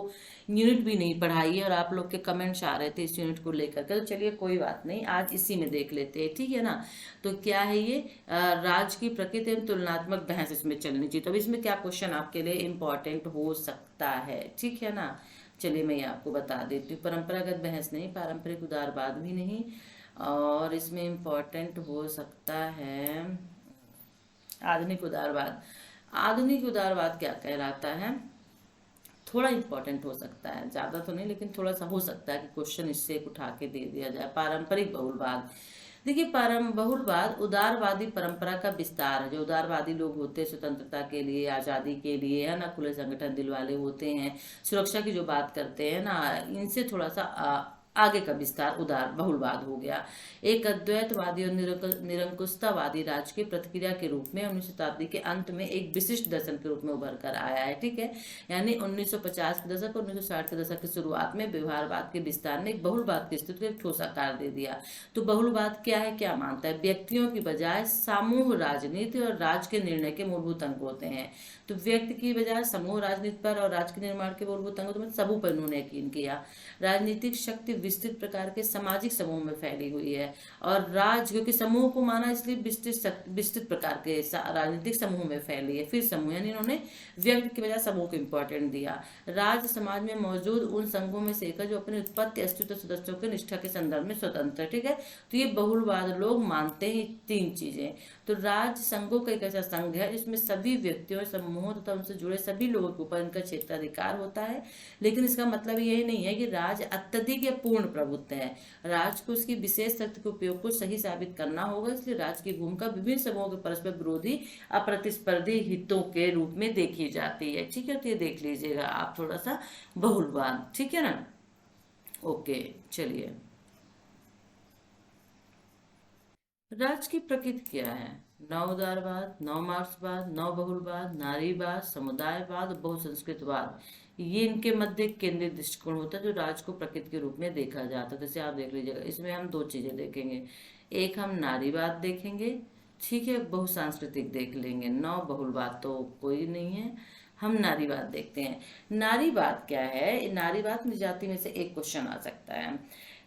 यूनिट भी नहीं पढ़ाई है और आप लोग के कमेंट्स आ रहे थे इस यूनिट को लेकर के, तो चलिए कोई बात नहीं, आज इसी में देख लेते हैं, ठीक है ना। तो क्या है ये, राज्य की प्रकृति एवं तुलनात्मक बहस इसमें चलनी चाहिए। तो अब इसमें क्या क्वेश्चन आपके लिए इंपॉर्टेंट हो सकता है, ठीक है ना। चलिए मैं ये आपको बता देती हूँ। परंपरागत बहस नहीं, पारंपरिक उदारवाद भी नहीं, और इसमें इम्पोर्टेंट हो सकता है आधुनिक उदारवाद। आधुनिक उदारवाद क्या कहलाता है, थोड़ा इंपॉर्टेंट हो सकता है, ज़्यादा तो नहीं लेकिन थोड़ा सा हो सकता है कि क्वेश्चन इससे उठा के दे दिया जाए। पारंपरिक बहुलवाद, देखिए बहुलवाद उदारवादी परंपरा का विस्तार है। जो उदारवादी लोग होते हैं स्वतंत्रता के लिए, आज़ादी के लिए, है ना, खुले संगठन दिल वाले होते हैं, सुरक्षा की जो बात करते हैं ना, इनसे थोड़ा सा आगे का विस्तार उदार बहुलवाद हो गया। एक अद्वैतवादी और निरंकुशतावादी राज की प्रतिक्रिया के रूप में 19वीं शताब्दी के अंत में एक विशिष्ट दर्शन के रूप में उभर कर आया है। ठीक है, यानी 1950 के दशक और 1960 के दशक की शुरुआत में व्यवहारवाद के विस्तार ने एक बहुलवाद की स्थिति को एक ठोस आकार दे दिया। तो बहुलवाद क्या है, क्या मानता है? व्यक्तियों की बजाय समूह राजनीति और राज के निर्णय के मूलभूत अंग होते हैं। तो व्यक्ति की बजाय समूह राजनीति पर और राज के निर्माण के मूलभूत अंगों में समूह पर उन्होंने यकीन किया। राजनीतिक शक्ति विस्तृत प्रकार के सामाजिक समूह में फैली हुई है और राज, क्योंकि समूह को माना इसलिए विस्तृत प्रकार के राजनीतिक समूह में फैली है। फिर समूह, यानी इन्होंने व्यक्ति की बजाय समूह को इंपॉर्टेंट दिया। राज समाज में मौजूद उन संघों में से एक है जो अपनी उत्पत्ति, अस्तित्व, सदस्यों के निष्ठा के संदर्भ में स्वतंत्र है। ठीक है, तो ये बहुलवाद लोग मानते हैं तीन चीजें। तो राज संघों का एक ऐसा संघ है जिसमें सभी व्यक्तियों, समूहों तथा उनसे जुड़े सभी लोगों के ऊपर इनका क्षेत्राधिकार होता है। लेकिन इसका मतलब यही नहीं है कि राज अत्यधिक या पूर्ण प्रभुत्व है। राज को उसकी विशेष शक्ति के उपयोग को सही साबित करना होगा, इसलिए राज की भूमिका विभिन्न समूहों के परस्पर विरोधी अप्रतिस्पर्धी हितों के रूप में देखी जाती है। ठीक है, तो ये देख लीजिएगा आप थोड़ा सा बहुलवाद। ठीक है ना, ओके चलिए। राज की प्रकृति क्या है? नौ उदारवाद, नौ मार्क्सवाद, नौ बहुलवाद, नारीवाद, समुदायवाद और बहुसंस्कृतवाद, ये इनके मध्य केंद्रित दृष्टिकोण होता है जो राज को प्रकृति के रूप में देखा जाता है। जैसे आप देख लीजिएगा, इसमें हम दो चीजें देखेंगे, एक हम नारीवाद देखेंगे, ठीक है, बहुसांस्कृतिक देख लेंगे। नौ बहुलवाद तो कोई नहीं है, हम नारीवाद देखते हैं। नारीवाद क्या है? नारीवाद निज जाति में से एक क्वेश्चन आ सकता है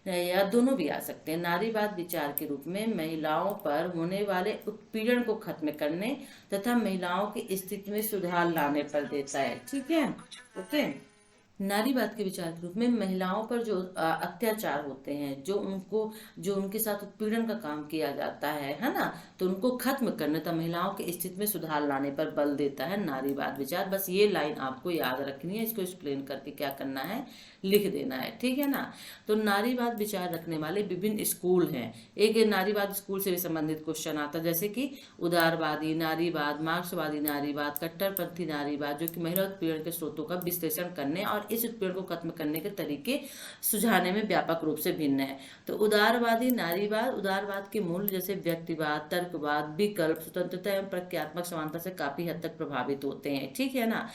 या दोनों भी आ सकते हैं। नारीवाद विचार के रूप में महिलाओं पर होने वाले उत्पीड़न को खत्म करने तथा महिलाओं की स्थिति में सुधार लाने पर देता है। ठीक है, ओके। नारीवाद के विचार के रूप में महिलाओं पर जो अत्याचार होते हैं, जो उनके साथ उत्पीड़न का काम किया जाता है ना, तो उनको खत्म करने तथा महिलाओं की स्थिति में सुधार लाने पर बल देता है नारीवाद विचार। बस ये लाइन आपको याद रखनी है, इसको एक्सप्लेन करके क्या करना है, लिख देना है। ठीक है ना। तो नारीवाद विचार रखने वाले विभिन्न स्कूल हैं। एक नारीवाद स्कूल से भी संबंधित क्वेश्चन आता है, जैसे कि उदारवादी नारीवाद, मार्क्सवादी नारीवाद, कट्टरपंथी नारीवाद, जो कि महिला उत्पीड़न के स्रोतों का विश्लेषण करने और इस उत्पीड़न को खत्म करने के तरीके सुझाने में व्यापक रूप से भिन्न है। तो उदारवादी नारीवाद, उदारवाद के मूल जैसे व्यक्तिवाद, तर्कवाद, विकल्प, स्वतंत्रता एवं प्रक्रियात्मक समानता से काफी हद तक प्रभावित होते हैं। ठीक है ना।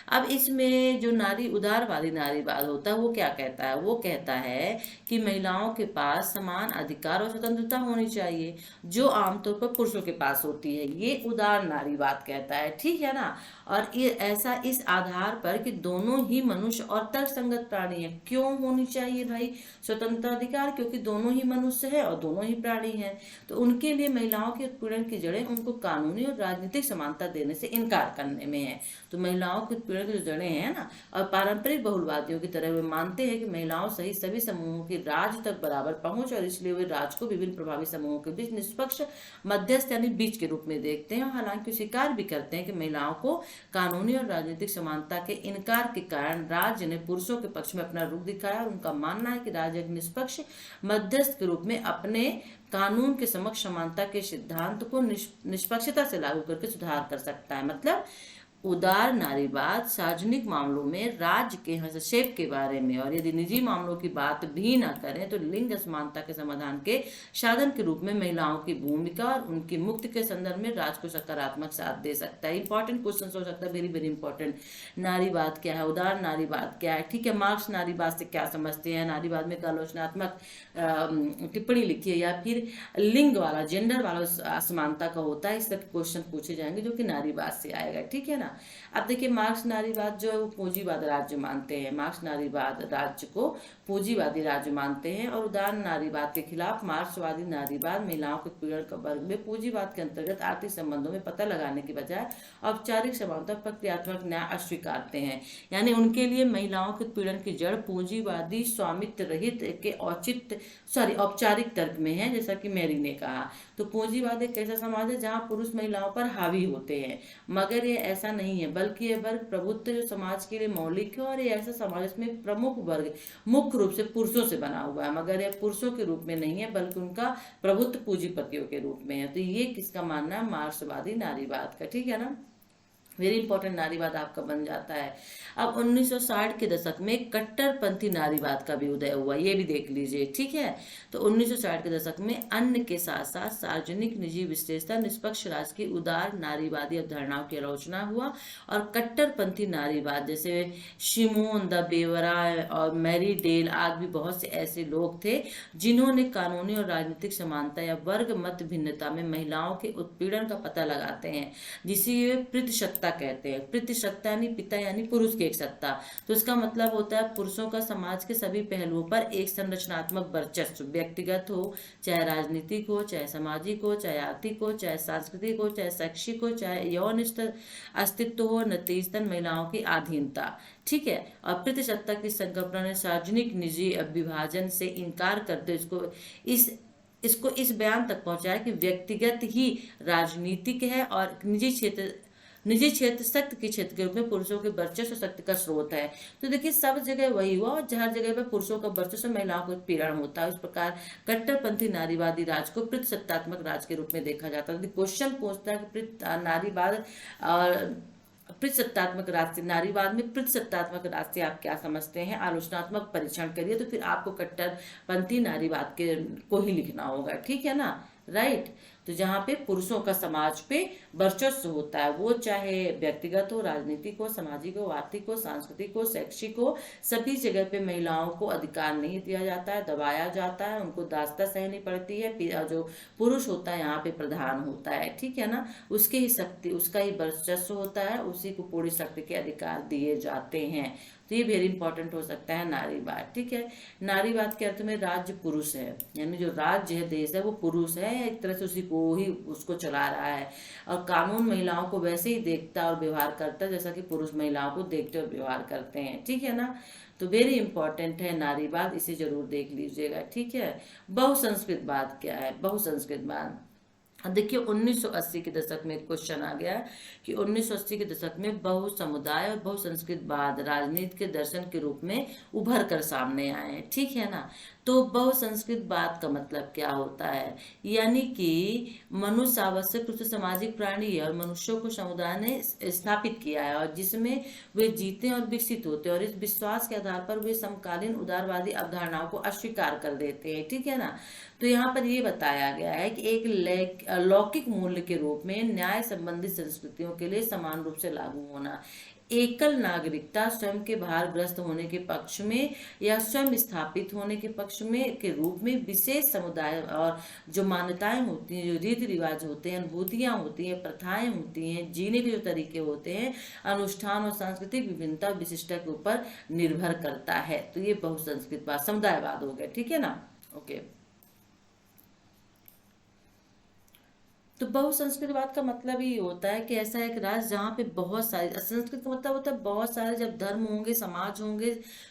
अब इसमें जो उदारवादी नारीवाद होता है वो क्या कहता है? वो कहता है कि महिलाओं के पास समान अधिकार और स्वतंत्रता होनी चाहिए, जो आमतौर पर पुरुषों के पास होती है। ये उदार नारीवाद कहता है। ठीक है ना। और ये ऐसा इस आधार पर कि दोनों ही मनुष्य और तर्कसंगत प्राणी है। क्यों होनी चाहिए भाई स्वतंत्रता अधिकार? क्योंकि दोनों ही मनुष्य है और दोनों ही प्राणी हैं। तो उनके लिए महिलाओं के उत्पीड़न की जड़ें उनको कानूनी और राजनीतिक समानता देने से इनकार करने में है। तो महिलाओं के उत्पीड़न की जो जड़ें हैं ना, और पारंपरिक बहुलवादियों की तरह वे मानते हैं कि महिलाओं सहित सभी समूहों की राज तक बराबर पहुंच, और इसलिए वे राज को विभिन्न प्रभावी समूहों के बीच निष्पक्ष मध्यस्थ यानी बीच के रूप में देखते हैं। हालांकि स्वीकार भी करते हैं कि महिलाओं को कानूनी और राजनीतिक समानता के इनकार के कारण राज्य ने पुरुषों के पक्ष में अपना रुख दिखाया, और उनका मानना है कि राज्य एक निष्पक्ष मध्यस्थ के रूप में अपने कानून के समक्ष समानता के सिद्धांत को निष्पक्षता से लागू करके सुधार कर सकता है। मतलब उदार नारीवाद सार्वजनिक मामलों में राज्य के हस्तक्षेप के बारे में, और यदि निजी मामलों की बात भी ना करें तो लिंग असमानता के समाधान के साधन के रूप में महिलाओं की भूमिका और उनकी मुक्ति के संदर्भ में राज्य को सकारात्मक साथ दे सकता है। इंपॉर्टेंट क्वेश्चन हो सकता है, वेरी वेरी इंपॉर्टेंट। नारीवाद क्या है? उदार नारीवाद क्या है? ठीक है, मार्क्स नारीवाद से क्या समझते हैं? नारीवाद में आलोचनात्मक टिप्पणी लिखी है, या फिर लिंग वाला, जेंडर वाला असमानता का होता है। इस तरह के क्वेश्चन पूछे जाएंगे जो कि नारीवाद से आएगा। ठीक है ना। अब देखिए, मार्क्स नारीवाद जो है वो पूंजीवाद राज्य मानते हैं। मार्क्स नारीवाद राज्य को पूंजीवादी राज्य मानते हैं, और उदार नारीवाद के खिलाफ मार्क्सवादी नारीवाद महिलाओं के उत्पीड़न का वर्ग में पूंजीवाद के अंतर्गत आर्थिक संबंधों में पता लगाने के बजाय औपचारिक समानता प्रक्रियात्मक न्याय अस्वीकारते हैं। यानी उनके लिए महिलाओं के उत्पीड़न की जड़ पूंजीवादी स्वामित्व रहित के औपचारिक तर्क में है, जैसा कि मैरी ने कहा। तो पूंजीवाद एक ऐसा समाज है जहां पुरुष महिलाओं पर हावी होते हैं, मगर ये ऐसा नहीं है, बल्कि यह वर्ग प्रभुत्व जो समाज के लिए मौलिक है, और ये ऐसा समाज में प्रमुख वर्ग मुख्य रूप से पुरुषों से बना हुआ है, मगर यह पुरुषों के रूप में नहीं है, बल्कि उनका प्रभुत्व पूंजीपतियों के रूप में है। तो ये किसका मानना है? मार्क्सवादी नारीवाद का। ठीक है ना। वेरी इंपॉर्टेंट नारीवाद आपका बन जाता है। अब 1960 के दशक में कट्टरपंथी नारीवाद का भी उदय हुआ, ये भी देख लीजिए, ठीक है। तो 1960 के दशक में अन्न के साथ साथ सार्वजनिक निजी विशेषता निष्पक्ष राज की उदार नारीवादी अवधारणाओं की आलोचना हुआ, और कट्टरपंथी नारीवाद जैसे शिमोन द बेवरा और मैरी डेल आदि भी बहुत से ऐसे लोग थे जिन्होंने कानूनी और राजनीतिक समानता या वर्ग मत भिन्नता में महिलाओं के उत्पीड़न का पता लगाते हैं, जिसे वे पितृसत्ता कहते हैं। पितृसत्ता यानी पिता यानी पुरुष की एक सत्ता। तो इसका मतलब होता है पुरुषों का समाज के सभी पहलुओं पर एक संरचनात्मक वर्चस्व, व्यक्तिगत हो, चाहे राजनीतिक हो, चाहे सामाजिक हो, चाहे आर्थिक हो, चाहे सांस्कृतिक हो, चाहे शैक्षिक हो, चाहे यौन अस्तित्व हो, नतीजतन महिलाओं की अधीनता, ठीक है। और पितृसत्ता की संकल्पना ने सार्वजनिक निजी विभाजन से इनकार करते इसको इस बयान तक पहुंचाया कि व्यक्तिगत ही राजनीतिक है और निजी क्षेत्र शक्ति के क्षेत्र के रूप में पुरुषों के वर्चस्व शक्ति का स्रोत है। तो देखिए सब जगह वही हुआ, और हर जगह पे पुरुषों का वर्चस्व महिलाओं को पीड़न होता है। इस प्रकार कट्टरपंथी नारीवादी राज को पितृसत्तात्मक राज के रूप में देखा जाता है। क्वेश्चन पूछता है कि नारीवाद और पितृसत्तात्मक राज से, नारीवाद में पितृसत्तात्मक राज से आप क्या समझते हैं, आलोचनात्मक परीक्षण करिए। तो फिर आपको कट्टरपंथी नारीवाद के को ही लिखना होगा, ठीक है ना, राइट। तो जहाँ पे पुरुषों का समाज पे वर्चस्व होता है, वो चाहे व्यक्तिगत हो, राजनीतिक हो, सामाजिक हो, आर्थिक हो, सांस्कृतिक हो, शैक्षिक हो, सभी जगह पे महिलाओं को अधिकार नहीं दिया जाता है, दबाया जाता है, उनको दास्ता सहनी पड़ती है। जो पुरुष होता है यहाँ पे प्रधान होता है, ठीक है ना, उसकी ही शक्ति, उसका ही वर्चस्व होता है, उसी को पूरी शक्ति के अधिकार दिए जाते हैं। तो ये वेरी इंपॉर्टेंट हो सकता है नारीवाद, ठीक है। नारीवाद के अर्थ में राज्य पुरुष है, यानी जो राज्य है, देश है, वो पुरुष है, एक तरह से उसी को ही उसको चला रहा है, और कानून महिलाओं को वैसे ही देखता और व्यवहार करता है जैसा कि पुरुष महिलाओं को देखते और व्यवहार करते हैं, ठीक है ना। तो वेरी इंपॉर्टेंट है नारीवाद, इसे जरूर देख लीजिएगा, ठीक है। बहुसंस्कृतवाद क्या है? बहुसंस्कृतवाद देखिए 1980 के दशक में क्वेश्चन आ गया कि 1980 के दशक में बहु समुदाय और बहुसंस्कृतवाद राजनीति के दर्शन के रूप में उभर कर सामने आए, ठीक है ना। तो बहुसंस्कृतवाद का मतलब क्या होता है? यानी कि मनुष्य आवश्यक रूप से सामाजिक प्राणी है और मनुष्यों को समुदाय ने स्थापित किया है, और जिसमें वे जीते और विकसित होते हैं, और इस विश्वास के आधार पर वे समकालीन उदारवादी अवधारणाओं को अस्वीकार कर देते हैं, ठीक है ना। तो यहाँ पर ये बताया गया है कि एक लौकिक मूल्य के रूप में न्याय संबंधित संस्कृतियों के लिए समान रूप से लागू होना, एकल नागरिकता स्वयं के भारग्रस्त होने के पक्ष में या स्वयं स्थापित होने के पक्ष में के रूप में विशेष समुदाय और जो मान्यताएं होती हैं, जो रीति रिवाज होते हैं, अनुभूतियां होती हैं, प्रथाएं होती हैं, जीने के जो तरीके होते हैं, अनुष्ठान और सांस्कृतिक विभिन्नता विशिष्टता के ऊपर निर्भर करता है। तो ये बहुसंस्कृतवाद, समुदायवाद हो गया, ठीक है ना, ओके। तो बहुसंस्कृतवाद का मतलब ये होता है कि ऐसा एक राज्य जहाँ पे बहुत सारे, संस्कृत का मतलब होता है बहुत सारे जब धर्म होंगे, समाज होंगे,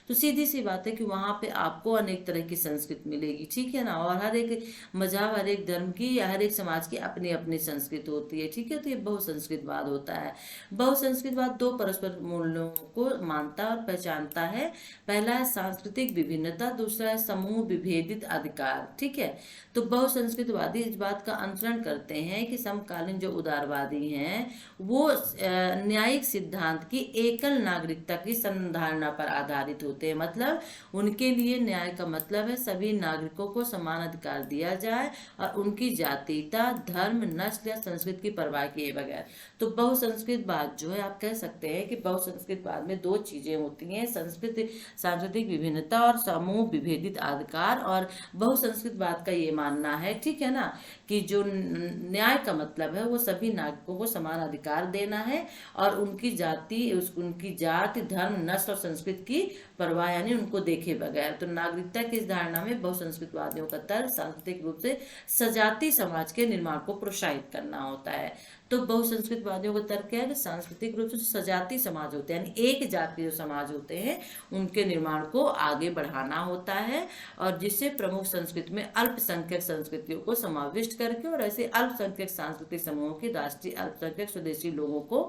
तो सीधी सी बात है कि वहाँ पे आपको अनेक तरह की संस्कृति मिलेगी, ठीक है ना। और हर एक मजहब, हर एक धर्म की या हर एक समाज की अपनी अपनी संस्कृति होती है, ठीक है। तो ये बहुसंस्कृतवाद होता है। बहुसंस्कृतवाद दो परस्पर मूल्यों को मानता और पहचानता है। पहला है सांस्कृतिक विभिन्नता, दूसरा है समूह विभेदित अधिकार, ठीक है। तो बहुसंस्कृतवादी इस बात का अनुसरण करते हैं कि समकालीन जो उदारवादी हैं वो न्यायिक सिद्धांत की एकल नागरिकता की संधारणा पर आधारित होते हैं। मतलब उनके लिए न्याय का मतलब है सभी नागरिकों को समान अधिकार दिया जाए और उनकी जातीयता, धर्म, नस्ल या संस्कृति की परवाह किए बगैर। तो बहुसंस्कृतवाद जो है, आप कह सकते हैं कि बहुसंस्कृतवाद में दो चीजें होती हैं, संस्कृति सांस्कृतिक विभिन्नता और समूह विभेदित अधिकार। और बहुसंस्कृतवाद का ये मानना है, ठीक है ना, कि जो न्याय का मतलब है वो सभी नागरिकों को समान अधिकार देना है और उनकी जाति, धर्म, नस्ल और संस्कृति की परवाह यानी उनको देखे बगैर। तो नागरिकता की इस धारणा में बहुसंस्कृतवादियों का तर्क सांस्कृतिक रूप से सजातीय समाज के निर्माण को प्रोत्साहित करना होता है। तो बहुसंस्कृतवादियों का तर्क क्या है कि सांस्कृतिक रूप से सजातीय समाज होते हैं, यानी एक जाति जो समाज होते हैं उनके निर्माण को आगे बढ़ाना होता है, और जिससे प्रमुख संस्कृति में अल्पसंख्यक संस्कृतियों को समाविष्ट करके और ऐसे अल्पसंख्यक सांस्कृतिक समूहों के राष्ट्रीय अल्पसंख्यक स्वदेशी लोगों को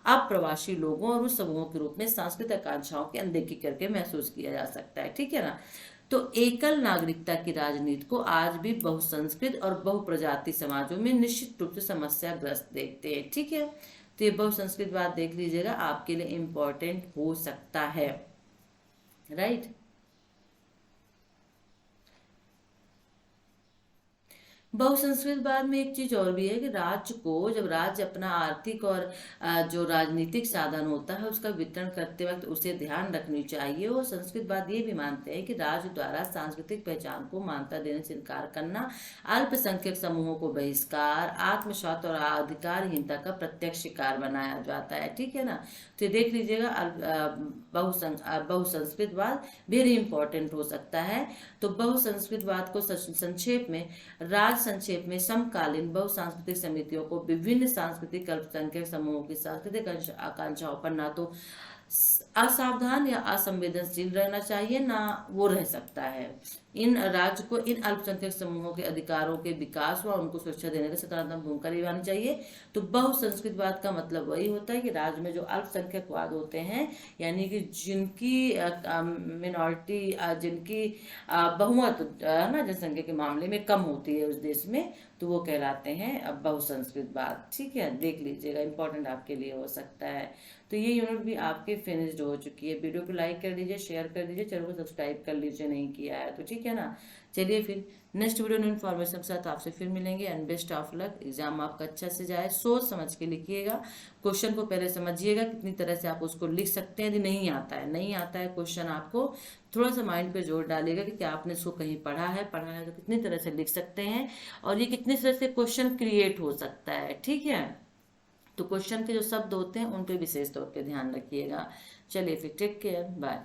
अप्रवासी लोगों और उस समूहों के रूप में सांस्कृतिक आकांक्षाओं की अनदेखी करके महसूस किया जा सकता है, ठीक है ना। तो एकल नागरिकता की राजनीति को आज भी बहुसंस्कृत और बहुप्रजाति समाजों में निश्चित रूप से समस्याग्रस्त देखते हैं, ठीक है। तो ये बहुसंस्कृतवाद देख लीजिएगा, आपके लिए इम्पोर्टेंट हो सकता है, राइट। बहुसंस्कृतवाद में एक चीज और भी है कि राज्य को, जब राज्य अपना आर्थिक और जो राजनीतिक साधन होता है उसका वितरण करते वक्त उसे ध्यान रखनी चाहिए। और संस्कृतवाद ये भी मानते हैं कि राज्य द्वारा सांस्कृतिक पहचान को मान्यता देने से इनकार करना, अल्पसंख्यक समूहों को बहिष्कार, आत्मसात और अधिकारहीनता का प्रत्यक्ष शिकार बनाया जाता है, ठीक है ना। तो ये देख लीजिएगा, बहुसंस्कृतवाद वेरी इंपॉर्टेंट हो सकता है। तो बहुसंस्कृतवाद को संक्षेप में, संक्षेप में समकालीन बहुसांस्कृतिक समितियों को विभिन्न सांस्कृतिक अल्पसंख्यक समूहों की सांस्कृतिक आकांक्षाओं पर ना तो असावधान या असंवेदनशील रहना चाहिए, ना वो रह सकता है। इन राज्य को इन अल्पसंख्यक समूहों के अधिकारों के विकास व उनको सुरक्षा देने की सकारात्मक भूमिका निभानी चाहिए। तो बहुसंस्कृतवाद का मतलब वही होता है कि राज्य में जो अल्पसंख्यकवाद होते हैं, यानी कि जिनकी मिनॉरिटी, जिनकी बहुमत ना जनसंख्या के मामले में कम होती है उस देश में, तो वो कहलाते हैं बहुसंस्कृतवाद, ठीक है। देख लीजिएगा, इंपॉर्टेंट आपके लिए हो सकता है। तो ये यूनिट भी आपकी फिनिश्ड हो चुकी है। वीडियो को लाइक कर दीजिए, शेयर कर दीजिए, चैनल को सब्सक्राइब कर लीजिए नहीं किया है तो, ठीक है ना। चलिए फिर नेक्स्ट वीडियो न्यू इन्फॉर्मेशन के साथ आपसे फिर मिलेंगे। And best of luck, exam आपका अच्छा से जाए, सोच समझ के लिखिएगा। क्वेश्चन को पहले समझिएगा कितनी तरह से आप उसको लिख सकते हैं। यदि नहीं आता है क्वेश्चन, आपको थोड़ा सा माइंड पे जोर डालिएगा कि क्या आपने इसको कहीं पढ़ा है तो कितनी तरह से लिख सकते हैं और ये कितनी तरह से क्वेश्चन क्रिएट हो सकता है, ठीक है। तो क्वेश्चन के जो शब्द होते हैं उन पे विशेष तौर पे ध्यान रखिएगा। चलिए फिर, टेक केयर, बाय।